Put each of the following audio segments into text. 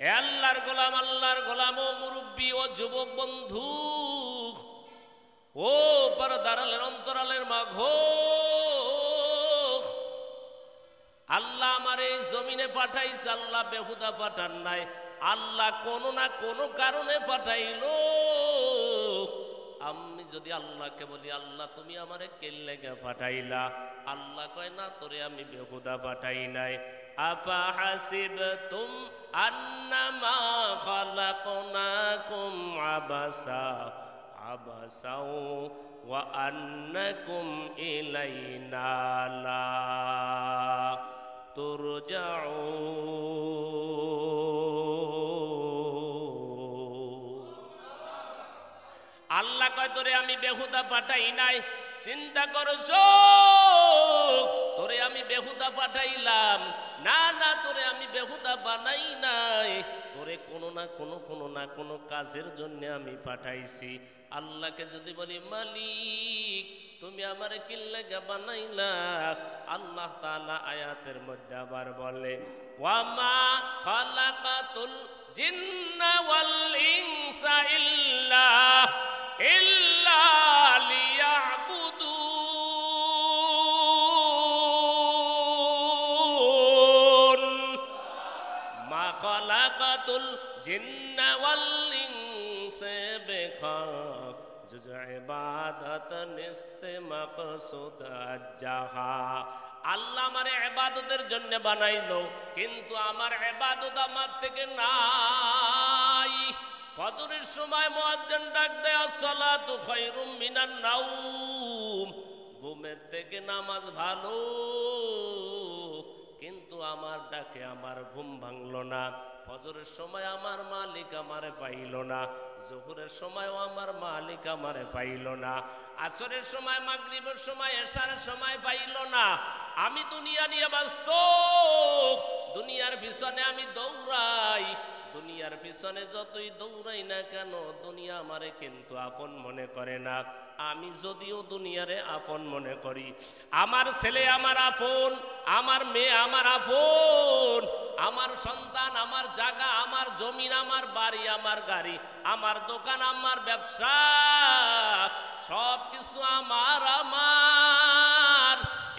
এ আল্লাহর গোলাম ও মুরব্বী ও যুবক বন্ধু, ও পরদারালের অন্তরালের মাঘো, আল্লাহ আমার এই জমিনে পাঠাইছে, আল্লাহ বেহুদা পাঠান নাই, আল্লাহ কোনো না কোনো কারণে পাঠাইলো। আমি যদি আল্লাহকে বলি আল্লাহ তুমি আমারে কেল্লেগে পাঠাইলা, আল্লাহ কয় না তোরে আমি বেহুদা পাঠাই নাই। আফা হাসিবতুম আন্নামা খালাকনাকুম আবাসা আবাসাও ওয়া আন্নাকুম ইলাইনা লা তুরজাউন। আল্লাহ কয় তোরে আমি বেহুদা পাঠাই নাই, চিন্তা করছো তোরে আমি বেহুদা পাঠাইলাম? না না, তোরে আমি বেহুদা বানাই নাই, তোরে কোনো না কোনো কাজের জন্য আমি পাঠাইছি। আল্লাহকে যদি বলি মালিক তুমি আমার কিল্লাগে বানাইলা, আল্লাহ তাআলা আয়াতের মধ্যে আবার বলে ওয়ামা খালাকাতুল জিন্না ওয়াল ইনসা ইল্লা লিয়াবুদুন। মা খালাকাতুল জিন্না ওয়াল ইনসা বিখাজুজ ইবাদাত নিস্তে মাকসুদ আজ্জাহা। আল্লাহ আমার ইবাদতের জন্য বানাইলো, কিন্তু আমার ইবাদত আমার থেকে নাই। ফজরের সময় মুয়াজ্জিন ডাক দেয় আসসালাতু খায়রুম মিনান নাওম, ঘুমের থেকে নামাজ ভালো, কিন্তু আমার ডাকে আমার ঘুম ভাঙলো না। ফজরের সময় আমার মালিক আমারে পাইল না, জোহরের সময়ও আমার মালিক আমারে পাইল না, আসরের সময় মাগরিবের সময় এশারের সময় পাইল না। আমি দুনিয়া নিয়ে ব্যস্ত, দুনিয়ার পিছনে আমি দৌড়াই, দুনিয়ার পিছনে যতই দৌড়াই না কেন দুনিয়া আমারে কিন্তু আপন মনে করে না। আমি যদিও দুনিয়ারে আপন মনে করি, আমার ছেলে আমার আপন, আমার মেয়ে আমার আপন, আমার সন্তান, আমার জায়গা, আমার জমিন, আমার বাড়ি, আমার গাড়ি, আমার দোকান, আমার ব্যবসা, সব কিছু আমার আমার।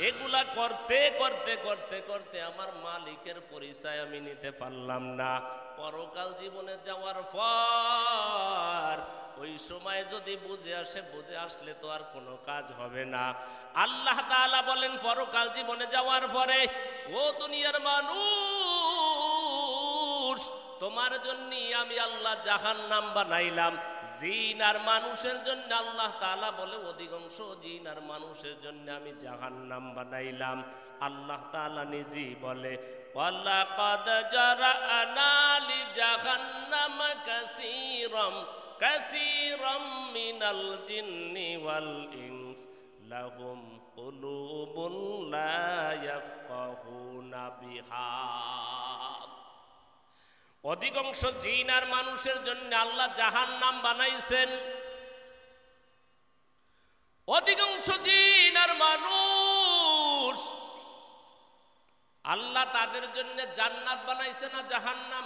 এগুলা করতে করতে করতে করতে আমার মালিকের পরিচয় আমি নিতে পারলাম না। পরকাল জীবনে যাওয়ার পর ওই সময় যদি বুঝে আসলে তো আর কোনো কাজ হবে না। আল্লাহ তাআলা বলেন পরকাল জীবনে যাওয়ার পরে ও দুনিয়ার মানুষ, তোমার জন্য আমি আল্লাহ জাহান্নাম বানাইলাম। জিন আর মানুষের জন্য আল্লাহ তাআলা বলে অধিকাংশ জিন আর মানুষের জন্য আমি জাহান্নাম বানাইলাম। আল্লাহ তাআলা নিজেই বলে ওয়ালাকাদ জারা'না লি জাহান্নাম কাসীরাম মিনাল জিন্নি ওয়াল ইনস লাহুম কুলুবুন লা ইয়াফকাহুনা বিহা। অধিকাংশ জিন আর মানুষের জন্য আল্লাহ জাহান্নাম বানাইছেন। অধিকাংশ জিন আর মানুষ আল্লাহ তাদের জন্য জান্নাত বানাইছে না জাহান্নাম?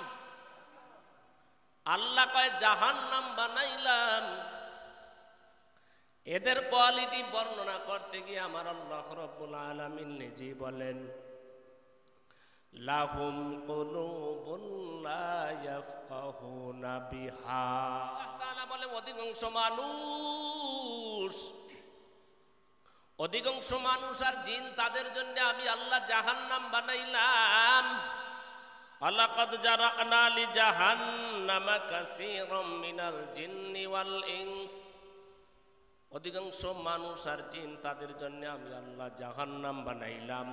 আল্লাহ কয় জাহান্নাম বানাইলাম। এদের কোয়ালিটি বর্ণনা করতে গিয়ে আমার আল্লাহ রাব্বুল আলামিন নিজেই বলেন লাহুম কুলুবুন লা ইয়াফকাহুনা বিহা। আল্লাহ তাআলা বলে অধিকাংশ মানুষ আর জিন তাদের জন্য আমি আল্লাহ জাহান্নাম বানাইলাম। আলাকাদ জারা'না লি জাহান্নামা কাসীরাম মিনাল জিন্নি ওয়াল ইনস। অধিকাংশ মানুষ আর জিন তাদের জন্য আমি আল্লাহ জাহান্নাম বানাইলাম।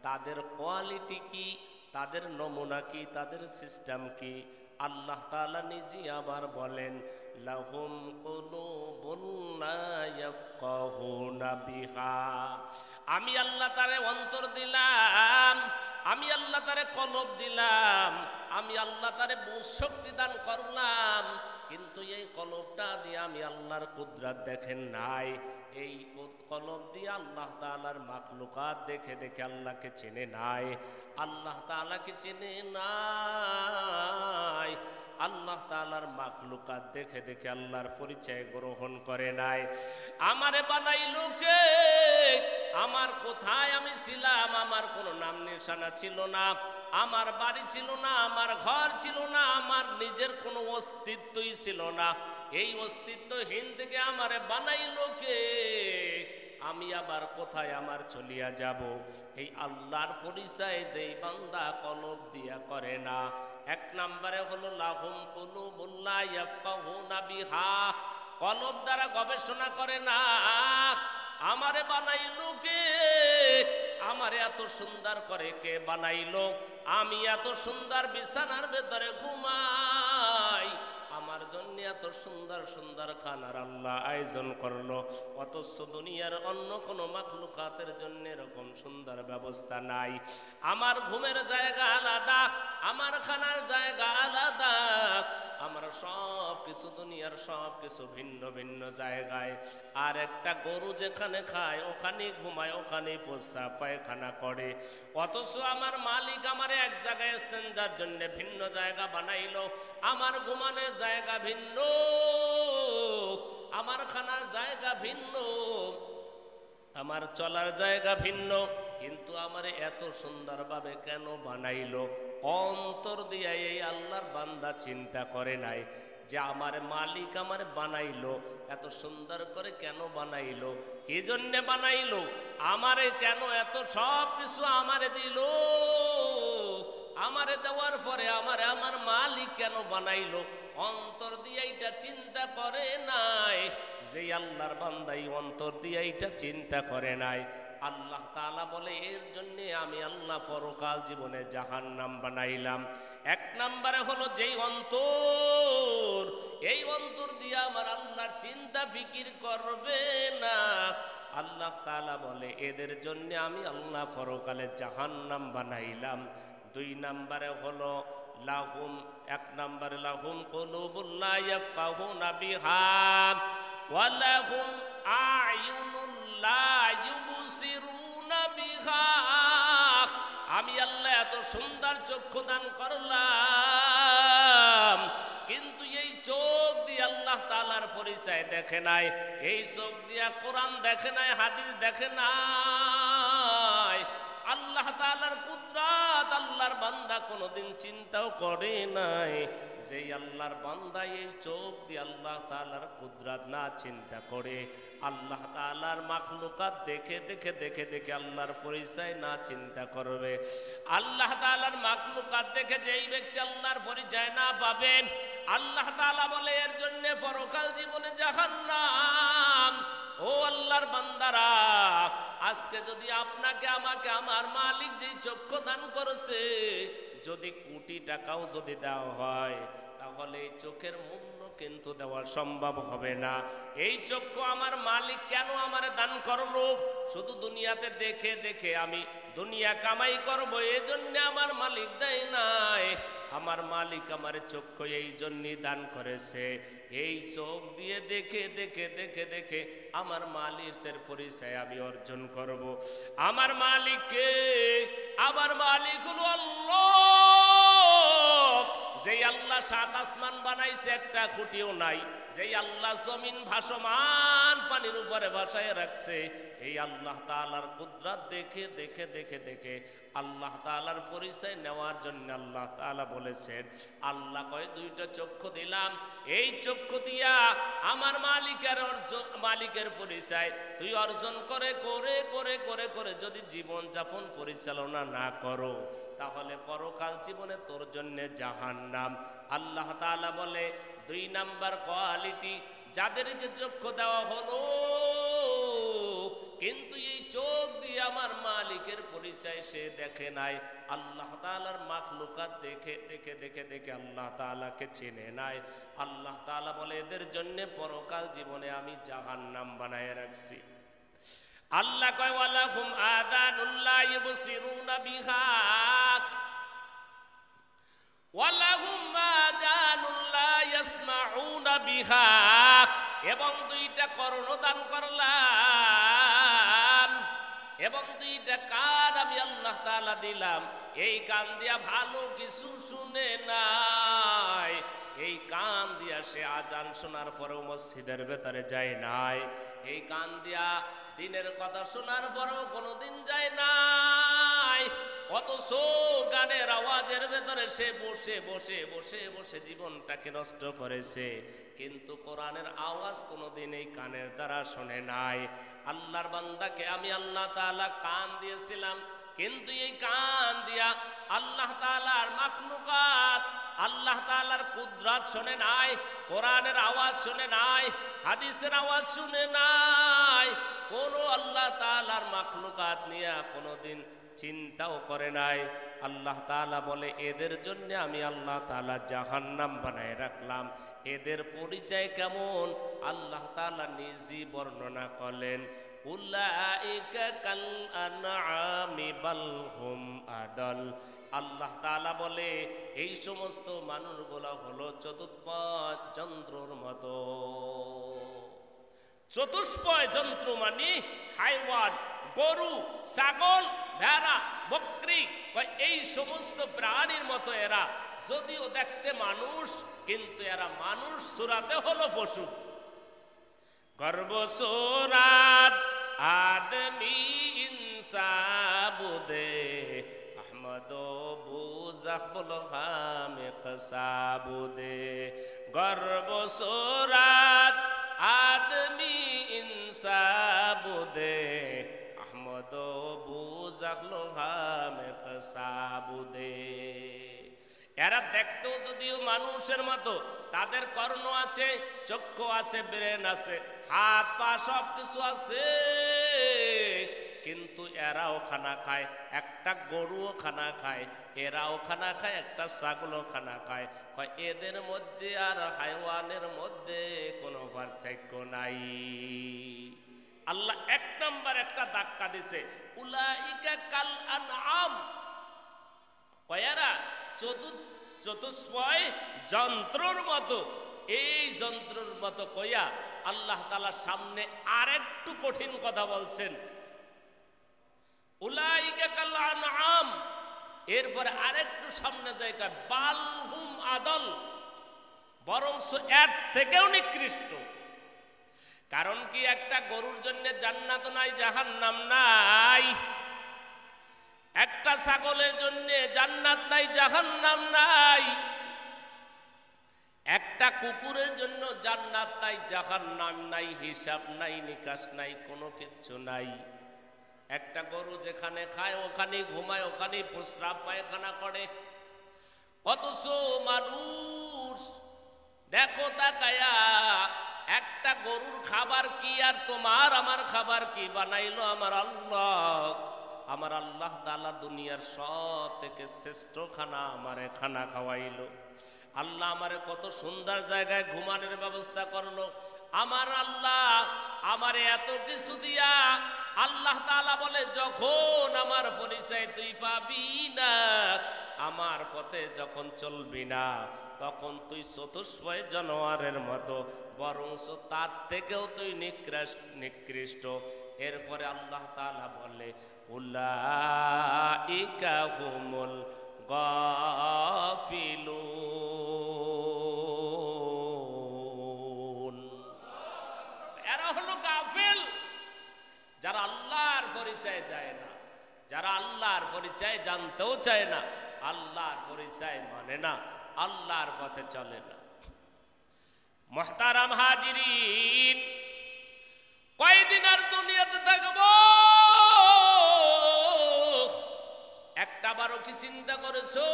তাদের কোয়ালিটি কি, তাদের নমুনা কি, তাদের সিস্টেম কি? আল্লাহ তাআলা নিজে আবার বলেন লাহুম কুলুবুন লা ইয়াফকাহুনা বিহা। আমি আল্লাহ তারে অন্তর দিলাম, আমি আল্লাহ তারে কলব দিলাম, আমি আল্লাহ তারে বুঝ শক্তি দান করলাম, কিন্তু এই কলবটা দিয়ে আমি আল্লাহর কুদরত দেখেন নাই। এই কলব দিয়ে আল্লাহ তাআলার মাখলুকাত দেখে দেখে আল্লাহকে চেনে নাই, আল্লাহ তাআলাকে চেনে নাই। আল্লাহ তাআলার মাখলুকাত দেখে দেখে আল্লাহর পরিচয় গ্রহণ করে নাই। আমারে বানাইলো কে? আমার কোথায় আমি ছিলাম? আমার কোনো নাম নিশানা ছিল না, আমার বাড়ি ছিল না, আমার ঘর ছিল না, আমার নিজের কোনো অস্তিত্বই ছিল না। এই অস্তিত্বহীন থেকে আমারে বানাইলো কে? আমি আবার কোথায় আমার চলিয়া যাব? এই আল্লাহর পরিচয় যেই বান্দা কলব দিয়া করে না, এক নম্বরে হলো লাহুম কুলুবুন লা ইয়াফকাহুনা বিহা, কলব দ্বারা গবেষণা করে না আমারে বানাইলো কে, আমারে এত সুন্দর করে কে বানাইলো, আমি এত সুন্দর বিছানার ভেতরে ঘুমাই, আমার জন্য এত সুন্দর সুন্দর খানার আল্লাহ আয়োজন করলো, অথচ দুনিয়ার অন্য কোনো মাখলুকাতের জন্য এরকম সুন্দর ব্যবস্থা নাই। আমার ঘুমের জায়গা আলাদা, আমার খানার জায়গা আলাদা, আমার সব কিছু দুনিয়ার সব কিছু ভিন্ন ভিন্ন জায়গায়। আর একটা গরু যেখানে খায় ওখানে ঘুমায়, ওখানে প্রস্রাব পায়খানা করে, অথচ আমার মালিক আমার এক জায়গায় ইস্তেঞ্জার জন্য ভিন্ন জায়গা বানাইলো, আমার ঘুমানোর জায়গা ভিন্ন, আমার খানার জায়গা ভিন্ন, আমার চলার জায়গা ভিন্ন, কিন্তু আমারে এত সুন্দরভাবে কেন বানাইলো? অন্তর দিয়া এই আল্লাহর বান্দা চিন্তা করে নাই যে আমার মালিক আমার বানাইলো, এত সুন্দর করে কেন বানাইলো, কি জন্য বানাইলো, আমারে কেন এত সব কিছু আমারে দিল, আমারে দেওয়ার পরে আমারে আমার মালিক কেন বানাইলো? অন্তর দিয়ে এটা চিন্তা করে নাই। যে আল্লাহর বান্দাই অন্তর দিয়ে এটা চিন্তা করে নাই, আল্লাহ তাআলা বলে এর জন্যে আমি আল্লাহ পরকাল জীবনে জাহান্নাম বানাইলাম। এক নম্বরে হলো যেই অন্তর, এই অন্তর দিয়ে আমার আল্লাহর চিন্তা ফিকির করবে না, আল্লাহ তাআলা বলে এদের জন্য আমি আল্লাহ পরকালে জাহান্নাম বানাইলাম। দুই নম্বরে হলো লাহুম, এক নম্বরে লাহুম কুলুবুন লা ইয়াফকাহুনা বিহা ওয়া লাহুম আ'য়ুনুন লা ইউবসিরুনা বিহা, আমি আল্লাহ এত সুন্দর চক্ষু দান করলাম, কিন্তু এই চোখ দিয়ে আল্লাহ তাআলার পরিচয় দেখে নাই, এই চোখ দিয়া কোরআন দেখে নাই, হাদিস দেখে নাই, আল্লাহ তাআলার কুদরত আল্লাহর বান্দা কোনোদিন চিন্তাও করে নাই। যেই আল্লাহর বান্দা এই চোখ দিয়ে আল্লাহ তাআলার কুদরত না চিন্তা করে, আল্লাহ তাআলার মাখলুকাত দেখে দেখে দেখে দেখে আল্লাহর পরিচয় না চিন্তা করবে, আল্লাহ তাআলার মাখলুকাত দেখে যেই ব্যক্তি আল্লাহর পরিচয় না পাবে, আল্লাহ তাআলা বলে এর জন্য পরকাল জীবনে জাহান্নাম। ও আল্লাহর বান্দারা, আজকে যদি আপনাকে আমাকে আমার মালিক যেই চক্ষু দান করেছে, যদি কোটি টাকাও যদি দেওয়া হয়, তাহলে এই চোখের মূল্য কিন্তু দেওয়া সম্ভব হবে না। এই চক্ষু আমার মালিক কেন আমারে দান করলো? শুধু দুনিয়াতে দেখে দেখে আমি দুনিয়া কামাই করবো এই জন্য আমার মালিক দেয় নাই, আমার মালিক আমার চক্ষু এই জন্যই দান করেছে, এই চোখ দিয়ে দেখে দেখে দেখে দেখে আমার মালিকের পরিচয় আমি অর্জন করব। আমার মালিককে, আমার মালিক হলো আল্লাহ, যেই আল্লাহ সাত আসমান বানাইছে একটা খুঁটিও নাই, যেই আল্লাহ জমিন ভাসমান পানির উপরে ভাসায় রাখছে, এই আল্লাহ তাআলার কুদরত দেখে দেখে দেখে দেখে আল্লাহ তাআলার পরিচয় নেওয়ার জন্য আল্লাহ তাআলা বলেছেন, আল্লাহ কয় দুইটা চক্ষু দিলাম, এই চক্ষু দিয়া আমার মালিকের পরিচয় তুই অর্জন করে করে করে করে করে যদি জীবন যাপন পরিচালনা না করো, তাহলে পরকাল জীবনে তোর জন্য জাহান্নাম। আল্লাহ তাআলা বলে দুই নাম্বার কোয়ালিটি, যাদেরকে চক্ষু দেওয়া হলো কিন্তু এই চোখ দিয়ে আমার মালিকের পরিচয় সে দেখে নাই, আল্লাহ তাআলার মাখলুকাত দেখে দেখে দেখে দেখে আল্লাহ তাআলাকে চেনে নাই, আল্লাহ তাআলা বলে এদের জন্য পরকাল জীবনে আমি জাহান্নাম বানায় রাখছি। আল্লাহ কয় ওয়ালাহুম আযানুন লা ইউবসিরুনা বিহা ওয়ালাহুম আযানুন লা ইয়াসমাউনা বিহা, এবং দুইটা কর্ণ দান করলাম, এবং দুইটা কান আমি আল্লাহ তাআলা দিলাম, এই কান দিয়া ভালো কিছু শুনে নাই, সে আজান শোনার পরেও মসজিদের ভেতরে যায় নাই, এই কান দিয়া দিনের কথা শোনার পরেও কোনোদিন যায় নাই, অথচ গানের আওয়াজের ভেতরে সে বসে বসে বসে বসে জীবনটাকে নষ্ট করেছে, কিন্তু কোরআনের আওয়াজ কোনোদিন এই কানের দ্বারা শোনে নাই। আল্লাহর বান্দাকে আমি আল্লাহ তাআলা কান দিয়েছিলাম, কিন্তু এই কান দিয়া আল্লাহ তাআলার মাখলুকাত, আল্লাহ তাআলার কুদরত শোনে নাই, কোরআনের আওয়াজ শোনে নাই, হাদিসের আওয়াজ শুনে নাই, কোন আল্লাহ তাআলার মাখলুকাত নিয়ে কোনোদিন চিন্তাও করে নাই। আল্লাহ তাআলা বলে এদের জন্য আমি আল্লাহ তাআলা জাহান্নাম বানায় রাখলাম। এদের পরিচয় কেমন আল্লাহ তাআলা নিজেই বর্ণনা করলেন, উলাইকা কাল আনআমি বাল হুম আদাল। আল্লাহ তাআলা বলে এই সমস্ত মানুষগুলো হলো চতুষ্পদ যন্ত্রর মতো। চতুষ্পদ যন্ত্র মানে হাইওয়ান, গরু, ছাগল, ভেড়া, বকরি, এই সমস্ত প্রাণীর মতো এরা, যদিও দেখতে মানুষ কিন্তু এরা মানুষ সুরাতে হলো পশু। গর্বসুরাত আদমি ইনসাবুদে আহমদ বুজাহবুল খামিক সাবুদে। গর্বসুরাত আদমি ইনসাবুদে আহমদ বুজাহবুল খামিক সাবুদে। এরা দেখতেও যদিও মানুষের মতো, তাদের কর্ণ আছে, চক্ষু আছে, ব্রেন আছে, হাত পা সব কিছু আছে, কিন্তু এরাও খানা খায়, একটা গরুও খানা খায়, এরাও খানা খায়, একটা ছাগলও খানা খায়। এদের মধ্যে আর হাইওয়ানের মধ্যে কোনো পার্থক্য নাই। আল্লাহ এক নম্বর একটা ধাক্কা দিছে, উলাইকা কাল আনআম, এরা চতুষ্পয় যন্ত্রর মতো। এই যন্ত্রর মতো কইয়া আল্লাহ তাআলা সামনে আরেকটু কঠিন কথা বলছেন, উলাইকা কাল আনআম। এরপরে আরেকটু সামনে জায়গা বালহুম আদল, বরংস এর থেকেও নিকৃষ্ট। কারণ কি, একটা গরুর জন্য জান্নাত নাই, জাহান্নাম নাই। একটা ছাগলের জন্য জান্নাত নাই, জাহান্নাম নাই। একটা কুকুরের জন্য জান্নাত নাই, জাহান্নাম নাই, হিসাব নাই, নিকাশ নাই, কোনো কিচ্ছু নাই। একটা গরু যেখানে খায় ওখানেই ঘুমায়, ওখানেই প্রস্রাব পায়খানা করে, অথচ মানুষ দেখো তাকায়া, একটা গরুর খাবার কি আর তোমার আমার খাবার কি বানাইলো আমার আল্লাহ। আমার আল্লাহ তাআলা দুনিয়ার সব থেকে শ্রেষ্ঠ খানা আমারে খানা খাওয়াইলো। আল্লাহ আমারে কত সুন্দর জায়গায় ঘুমানোর ব্যবস্থা করলো। আমার আল্লাহ আমারে এত কিছু দিয়া আল্লাহ তাআলা বলে, যখন আমার পরিচয় তুই পাবি না, আমার পথে যখন চলবি না, তখন তুই চতুষ্পয় জানোয়ারের মতো, বরংস তার থেকেও তুই নিকৃষ্ট। এরপরে আল্লাহ তাআলা বলে, উলাইকা হুমুল গাফিলুন। এরা হলো গাফিল, যারা আল্লাহর পরিচয় যায় না, যারা আল্লাহর পরিচয় জানতেও চায় না, আল্লাহর পরিচয় মানে না, আল্লাহর পথে চলে না। মুহতারাম হাজিরিন, কয়দিন আর দুনিয়াতে থাকবো? একটা বারো কি চিন্তা করেছো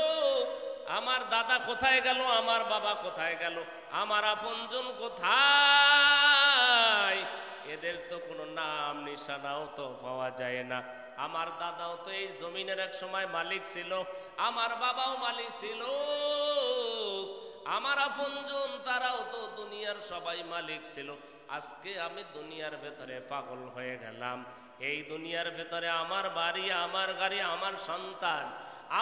আমার দাদা কোথায় গেল, আমার বাবা কোথায় গেল, আমার আপনজন কোথায়? এদের তো কোনো নাম নিশানাও তো পাওয়া যায় না। আমার দাদাও তো এই জমিনের এক সময় মালিক ছিল, আমার বাবাও মালিক ছিল, আমার আপনজন তারাও তো দুনিয়ার সবাই মালিক ছিল। আজকে আমি দুনিয়ার ভেতরে পাগল হয়ে গেলাম। এই দুনিয়ার ভেতরে আমার বাড়ি, আমার গাড়ি, আমার সন্তান,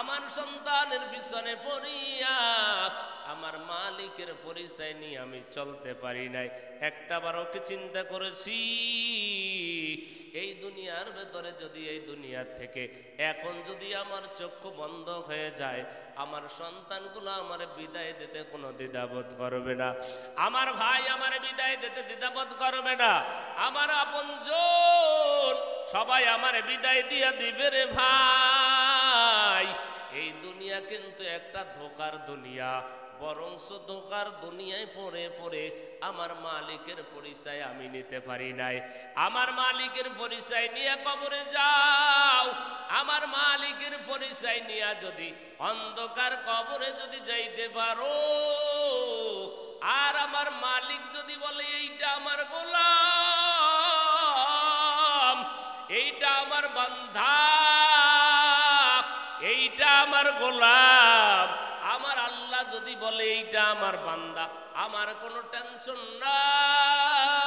আমার সন্তানের পিছনে পড়িয়া আমার মালিক মালিকের পরিচয় নিয়ে আমি চলতে পারি নাই। একটাবারও কি চিন্তা করেছি এই দুনিয়ার ভেতরে যদি এই দুনিয়ার থেকে এখন যদি আমার চক্ষু বন্ধ হয়ে যায়, আমার সন্তানগুলো আমার বিদায় দিতে কোনো দ্বিধাবোধ করবে না, আমার ভাই আমার বিদায় দিতে দ্বিধাবোধ করবে না, আমার আপনজন সবাই আমার বিদায় দিয়া দিবে রে ভাই। এই দুনিয়া কিন্তু একটা ধোকার দুনিয়া, বরংস ধোকার দুনিয়ায় পড়ে পড়ে আমার মালিকের পরিচয় আমি নিতে পারি নাই। আমার মালিকের পরিচয় নিয়ে কবরে যাও, আমার মালিকের পরিচয় নিয়ে যদি অন্ধকার কবরে যদি যাইতে পারো, আর আমার মালিক যদি বলে এইটা আমার গোলাম, এইটা আমার বান্দা, এইটা আমার গোলাম, আমার আল্লাহ যদি বলে এইটা আমার বান্দা, আমার কোনো টেনশন নাই,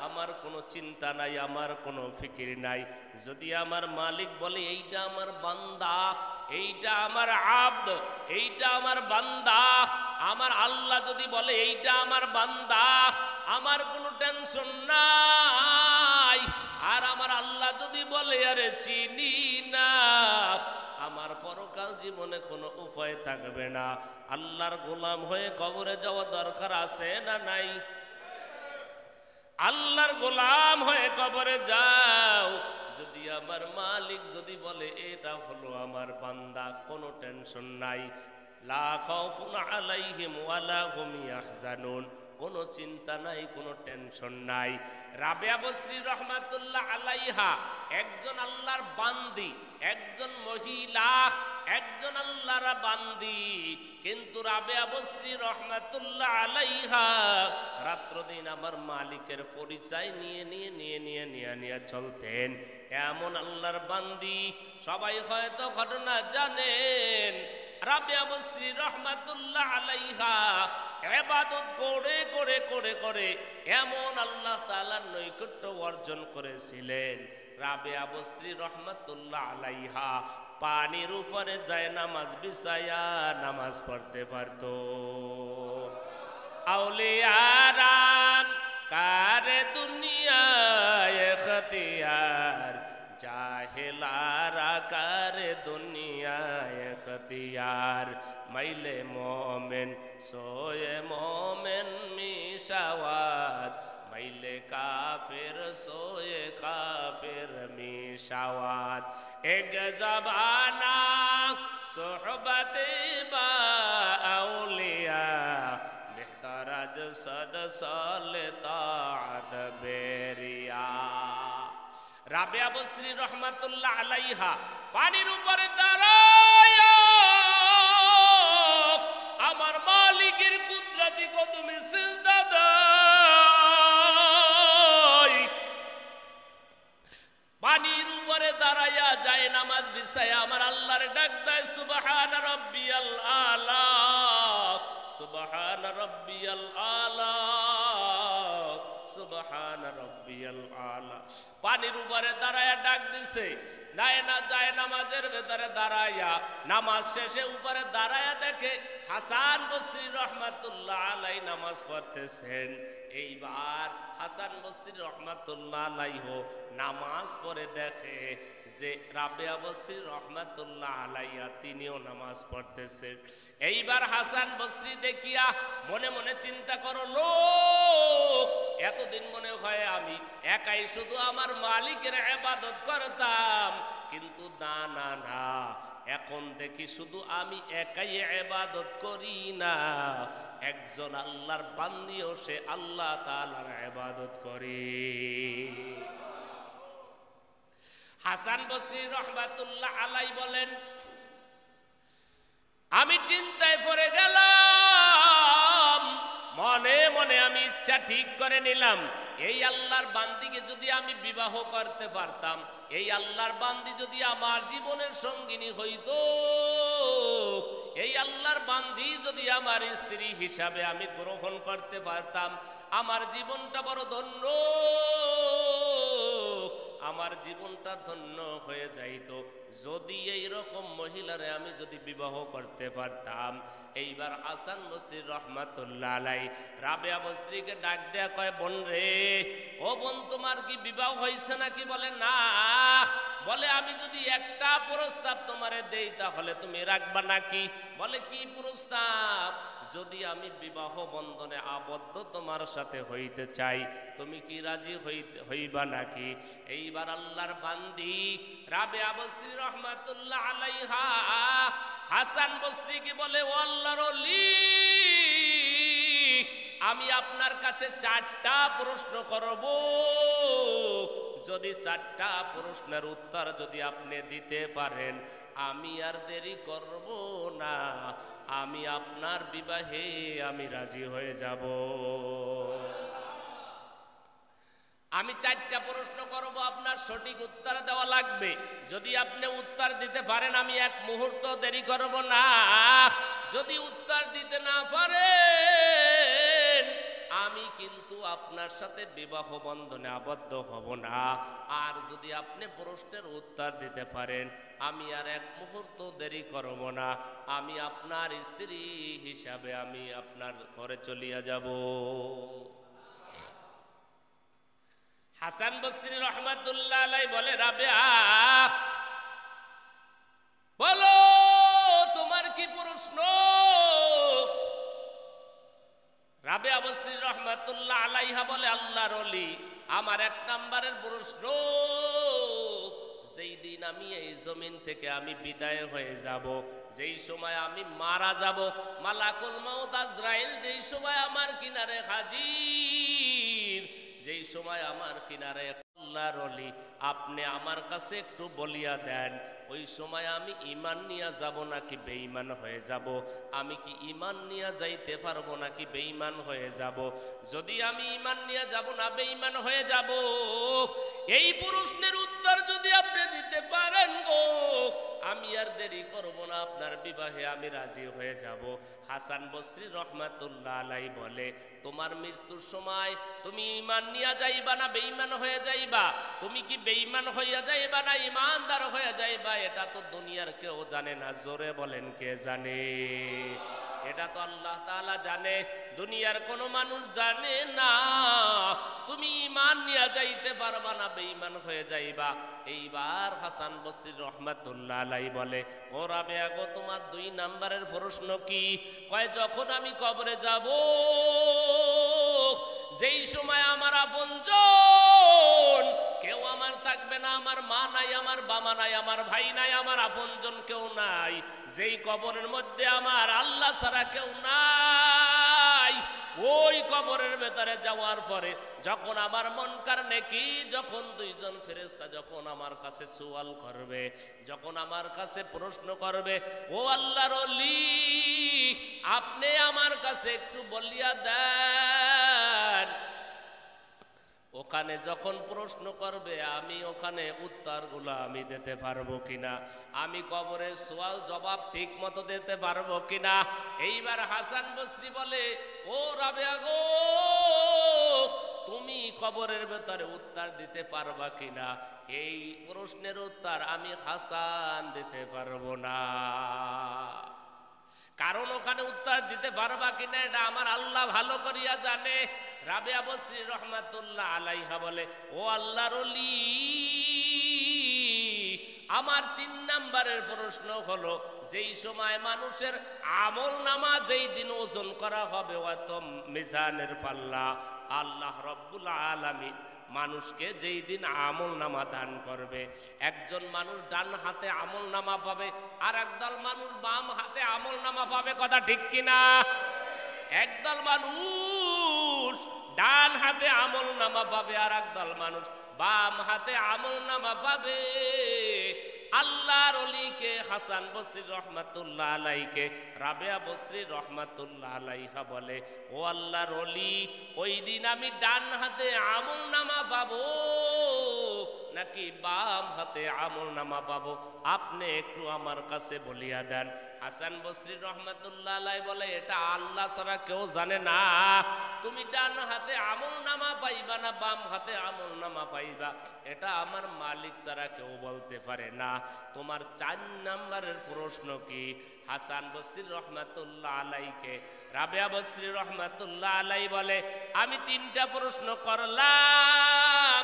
আমার কোনো চিন্তা নাই, আমার কোনো ফিকির নাই। যদি আমার মালিক বলে এইটা আমার বান্দা, এইটা আমার আব্দ, এইটা আমার বান্দা, আমার আল্লাহ যদি বলে এইটা আমার বান্দা, আমার কোনো টেনশন নাই। আর আমার আল্লাহ যদি বলে আরে চিনি না, আমার পরকাল জীবনে কোনো উপায় থাকবে না। আল্লাহর গোলাম হয়ে কবরে যাওয়া দরকার আছে না নাই? আল্লাহর গোলাম হয়ে কবরে যাও, যদি আমার মালিক যদি বলে এটা হলো আমার বান্দা, কোনো টেনশন নাই। লা খাউফুন আলাইহিম ওয়ালা হুম ইয়াহজানুন, কোনো চিন্তা নাই, কোনো টেনশন নাই। রাবেয়া বসরি রহমাতুল্লাহ আলাইহা একজন আল্লাহর বান্দি, একজন মহিলা, একজন আল্লাহর বান্দি, কিন্তু রাবেয়া বসরি রহমাতুল্লাহ আলাইহা রাত্র দিন আমার মালিকের পরিচয় নিয়ে চলতেন। এমন আল্লাহর বান্দি সবাই হয়তো ঘটনা জানেন। রাবেয়া বসরি রহমাতুল্লাহ আলাইহা ইবাদত করে করে করে করে এমন আল্লাহ তাআলার নৈকট্য অর্জন করেছিলেন। রাবেয়া বসরি রহমাতুল্লাহ আলাইহা পানির উপরে যায় নামাজ বিছায়া নামাজ পড়তে পারত। আউলিয়ারা কারে দুনিয়ায় ইখতিয়ার, জাহেলারা কারে দুনিয়ায় ইখতিয়ার। মাইলে মোমেন সোয়ে মোমেন মিশাওয়াত, মাইলে কাফির সোয়ে কাফির মিশাওয়াত। এক জবানা সোহবতে বা আউলিয়া, বেহতরাজ সদ সলে তাআত বেরিয়া। রাবেয়া বসরি রহমাতুল্লাহ আলাইহা পানির উপরে দাঁড়ায় আমার মালিকের কুদরতি কদমে সিজদা দেয়। পানির উপরে দাঁড়ায়া যায় নামাজ বিছায়া আমার আল্লাহর ডাক দেয়, সুবহান রাব্বিয়াল আলা, সুবহান রাব্বিয়াল আলা, সুবহান রাব্বিয়াল আলা। পানির উপরে দাঁড়ায়া ডাক দিছে, না যায় নামাজের ভেতরে দাঁড়ায়া, নামাজ শেষে উপরে দাঁড়ায়া দেখে হাসান বসরি রহমাতুল্লাহ আলাই নামাজ পড়তেছেন। এইবার হাসান বসরি রহমাতুল্লাহ আলাইহ নামাজ পড়ে দেখে যে রাবেয়া বসরি রহমাতুল্লাহ আলাইহা তিনিও নামাজ পড়তেছেন। এইবার হাসান বসরি দেখিয়া মনে মনে চিন্তা করো, লোক এতদিন মনে হয় আমি একাই শুধু আমার মালিকের ইবাদত করতাম, কিন্তু না না না, এখন দেখি শুধু আমি একাই ইবাদত করি না, একজন আল্লাহর বান্দিও সে আল্লাহ তাআলার ইবাদত করে। হাসান বসরি রহমাতুল্লাহ আলাই বলেন, আমি চিন্তায় পড়ে গেলাম, মনে মনে আমি ইচ্ছা ঠিক করে নিলাম, এই আল্লাহর বান্দিকে যদি আমি বিবাহ করতে পারতাম, এই আল্লাহর বান্দি যদি আমার জীবনের সঙ্গিনী হইতো, এই আল্লাহর বান্দি যদি আমার স্ত্রী হিসাবে আমি গ্রহণ করতে পারতাম, আমার জীবনটা বড় ধন্য, আমার জীবনটা ধন্য হয়ে যাইত যদি এই রকম মহিলারে আমি যদি বিবাহ করতে পারতাম। এইবার হাসান বসরি রহমাতুল্লাহ আলাই রাবেয়া বসরিকে ডাক দেয়া কয়, বোন রে, ও বোন, তোমার কি বিবাহ হয়েছে নাকি? বলে না। বলে আমি যদি একটা প্রস্তাব তোমারে দেই তাহলে তুমি রাখবা নাকি? বলে কি প্রস্তাব? যদি আমি বিবাহ বন্ধনে আবদ্ধ তোমার সাথে হইতে চাই, তুমি কি রাজি হইবা নাকি? এইবার আল্লাহর বান্দি রাবেয়া বসরি রহমাতুল্লাহ আলাইহা হাসান বসরিকে বলে, ও আল্লাহর ওলি, আমি আপনার কাছে 4টা প্রশ্ন করব। যদি 4টা প্রশ্নের উত্তর যদি আপনি দিতে পারেন, আমি আর দেরি করব না, আমি আপনার বিবাহে আমি রাজি হয়ে যাব। আমি 4টা প্রশ্ন করব, আপনার সঠিক উত্তর দেওয়া লাগবে। যদি আপনি উত্তর দিতে পারেন, আমি 1 মুহূর্ত দেরি করব না। যদি উত্তর দিতে না পারেন, আমি কিন্তু আপনার সাথে বিবাহ বন্ধনে আবদ্ধ হব না। আর যদি আপনি প্রশ্নের উত্তর দিতে পারেন, আমি আর 1 মুহূর্ত দেরি করব না, আমি আপনার স্ত্রী হিসাবে আমি আপনার ঘরে চলিয়া যাব। হাসান বসরি রহমাতুল্লাহ আলাই বলে, রাবেয়া বলো তোমার কি প্রশ্ন? রাবেয়া বসরি রহমাতুল্লাহ আলাইহা বলে, আল্লাহর ওলি, আমার 1 নম্বরের প্রশ্ন, যেই দিন আমি এই জমিন থেকে আমি বিদায় হয়ে যাব, যেই সময় আমি মারা যাব, মালাকুল মাউত আজরাইল যেই সময় আমার কিনারে হাজির, যেই সময় আমার কিনারে, আল্লাহর ওলি, আপনি আমার কাছে একটু বলিয়া দেন, ওই সময় আমি ঈমান নিয়ে যাব নাকি বেঈমান হয়ে যাব? আমি কি ঈমান নিয়ে যাইতে পারবো নাকি বেঈমান হয়ে যাব? যদি আমি ঈমান নিয়ে যাব না বেঈমান হয়ে যাব, এই প্রশ্নের উত্তর যদি আপনি দিতে পারেন গো, আমি আর দেরি করব না, আপনার বিবাহে আমি রাজি হয়ে যাব। হাসান বসরি রহমাতুল্লাহ আলাই বলে, তোমার মৃত্যুর সময় তুমি ঈমান নিয়ে যাইবা না বেঈমান হয়ে যাইবা? তুমি কি বেঈমান হইয়া যাইবা না ঈমানদার হয়ে যাইবা? এটা তো দুনিয়ার কেউ জানে না। জোরে বলেন, কে জানে? এটা তো আল্লাহ তাআলা জানে, দুনিয়ার কোনো মানুষ জানে না। তুমি ঈমান নিয়ে যাইতে পারবা না বেঈমান হয়ে যাইবা। এইবার হাসান বসরি রহমাতুল্লাহ আলাই বলে, ও রাবেয়া গো, তোমার 2 নম্বরের প্রশ্ন কি? কয়, যখন আমি কবরে যাব, যেই সময় আমার আপনজন কেউ আমার থাকবে না, আমার মা নাই, আমার বাবা নাই, আমার ভাই নাই, আমার আপনজন কেউ নাই, যেই কবরের মধ্যে আমার আল্লাহ ছাড়া কেউ নাই, ওই কবরের ভেতরে যাওয়ার পরে যখন আমার মুনকার নেকির যখন 2 জন ফেরেশতা যখন আমার কাছে সওয়াল করবে, যখন আমার কাছে প্রশ্ন করবে, ও আল্লাহর ওলি, আপনি আমার কাছে একটু বলিয়া দেন, ওখানে যখন প্রশ্ন করবে আমি ওখানে উত্তরগুলো আমি দিতে পারবো কিনা, আমি কবরের সওয়াল জবাব ঠিক মতো দিতে পারবো কিনা। এইবার হাসান বসরি বলে, ও রাবেয়া গো, তুমি কবরের ভেতরে উত্তর দিতে পারবা কিনা? এই প্রশ্নের উত্তর আমি হাসান দিতে পারবো না, কারণ ওখানে উত্তর দিতে পারবা কিনা এটা আমার আল্লাহ ভালো করিয়া জানে। রাবেয়া বসরি রহমাতুল্লাহ আলাইহা বলে, ও আল্লাহর ওলি, আমার 3 নম্বরের প্রশ্ন হলো, যেই সময় মানুষের আমল নামা যেই দিন ওজন করা হবে, অত মিজানের পাল্লা, আল্লাহ রব্বুল আলামিন মানুষকে যেই দিন আমল নামা দান করবে, একজন মানুষ ডান হাতে আমল নামা পাবে, আর একদল মানুষ বাম হাতে আমল নামা পাবে। কথা ঠিক কিনা? একদল মানুষ ডান হাতে আমল নামা পাবে, আর একদল মানুষ বাম হাতে আমল নামা পাবে। আল্লাহর ওলিকে হাসান বসরি রহমাতুল্লাহ আলাইকে রাবেয়া বসরি রহমাতুল্লাহ আলাইহা বলে, ও আল্লাহর ওলি, ওই দিন আমি ডান হাতে আমল নামা পাবো নাকি বাম হাতে আমল নামা পাবো, আপনি একটু আমার কাছে বলিয়া দেন। হাসান বসরি রহমাতুল্লাহ আলাইহি বলে এটা আল্লাহ ছাড়া কেউ জানে না। তুমি ডান হাতে আমলনামা পাইবা না বাম হাতে আমলনামা পাইবা, এটা আমার মালিক ছাড়া কেউ বলতে পারে না। তোমার 4 নম্বরের প্রশ্ন কি? হাসান বসরি রহমাতুল্লাহ আলাইকে রাবেয়া বসরি রহমাতুল্লাহ আলাইহি বলে আমি 3টা প্রশ্ন করলাম,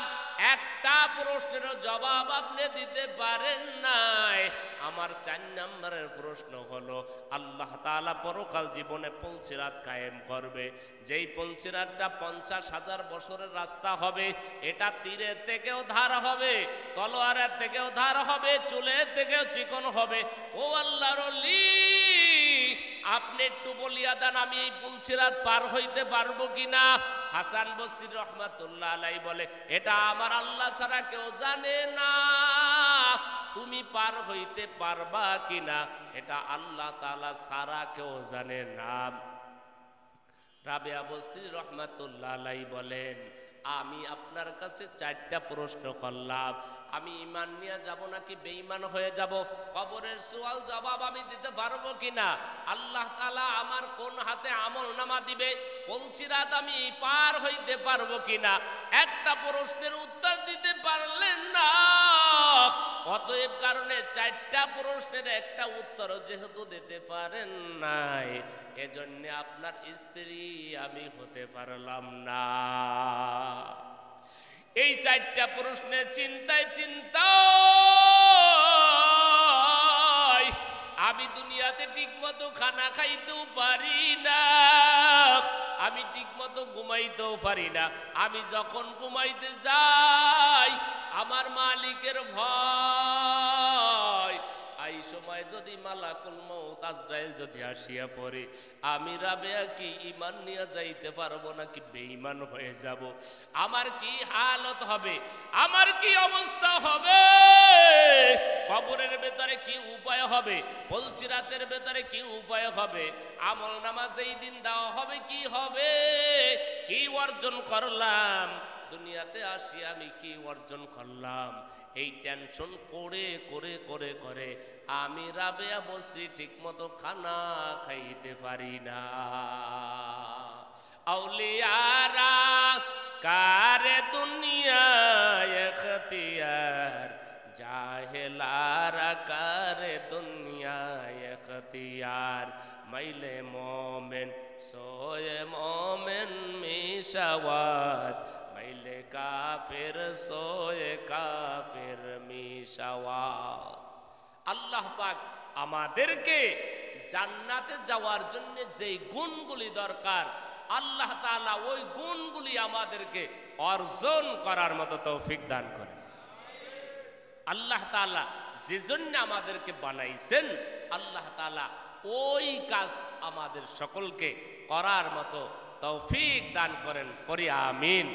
একটা প্রশ্নের জবাব আপনি দিতে পারেন নাই। আমার 4 নম্বরের প্রশ্ন হলো আল্লাহ তাআলা পরকাল জীবনে পুলসিরাত কায়েম করবে, যেই পুলসিরাতটা 50,000 বছরের রাস্তা হবে, এটা তীরের থেকেও ধার হবে, তলোয়ারের থেকেও ধার হবে, চুলের থেকেও চিকন হবে। ও আল্লাহর ওলি, আপনি একটু বলিয়া দেন আমি এই পুলসিরাত পার হইতে পারবো কিনা? হাসান বসরি রহমাতুল্লাহ আলাইহি বলে এটা আমার আল্লাহ ছাড়া কেউ জানে না। তুমি পার হইতে পারবা কিনা এটা আল্লাহ তাআলা ছাড়া কেউ জানে না। রাবেয়া বসরি রহমাতুল্লাহ আলাইহি বলেন আমি আপনার কাছে 4টা প্রশ্ন করলাম, আমি ঈমান নিয়ে যাব নাকি বেঈমান হয়ে যাব? কবরের সওয়াল জবাব আমি দিতে পারবো কিনা? আল্লাহ তাআলা আমার কোন হাতে আমলনামা দিবে? পুলসিরাত আমি পার হইতে পারবো কিনা? একটা প্রশ্নের উত্তর দিতে পারলেন না। অতএব কারণে 4টা প্রশ্নের একটা উত্তর যেহেতু দিতে পারেন নাই, এজন্য আপনার স্ত্রী আমি হতে পারলাম না। এই 4টা প্রশ্নের চিন্তায় আমি দুনিয়াতে ঠিকমতো খানা খাইতেও পারি না, আমি ঠিকমতো ঘুমাইতেও পারি না। আমি যখন ঘুমাইতে যাই আমার মালিকের ভয়, এই সময় যদি মালাকুল মউত আজরাইল যদি আসিয়া পড়ে, আমি রাবেয়া কি ঈমান নিয়ে যাইতে পারবো নাকি বেঈমান হয়ে যাব? আমার কি হালত হবে, আমার কি অবস্থা হবে? কবরের ভেতরে কি উপায় হবে, পুলসিরাতের ভেতরে কি উপায় হবে? আমলনামা যেই দিন দেওয়া হবে কি হবে? কি অর্জন করলাম দুনিয়াতে আসি, আমি কি অর্জন করলাম? এই টেনশন করে করে করে করে আমি রাবেয়া বসরি ঠিক মতো খানা খাইতে পারি না। আউলিয়ারা কারে দুনিয়ায় ইখতিয়ার, জাহেলারা কারে দুনিয়ায় ইখতিয়ার। মাইলে মোমেন সোয়ে মোমেন মিশাওয়াত, মাইলে কাফের সোয়ে কাফের মিশাওয়াত। আল্লাহ পাক আমাদেরকে জান্নাতে যাওয়ার জন্য যেই গুণগুলি দরকার, আল্লাহ তাআলা ওই গুণগুলি আমাদেরকে অর্জন করার মতো তৌফিক দান করেন। আল্লাহ তাআলা যে জন্য আমাদেরকে বানাইছেন, আল্লাহ তাআলা ওই কাজ আমাদের সকলকে করার মতো তৌফিক দান করেন। পড়ি আমিন।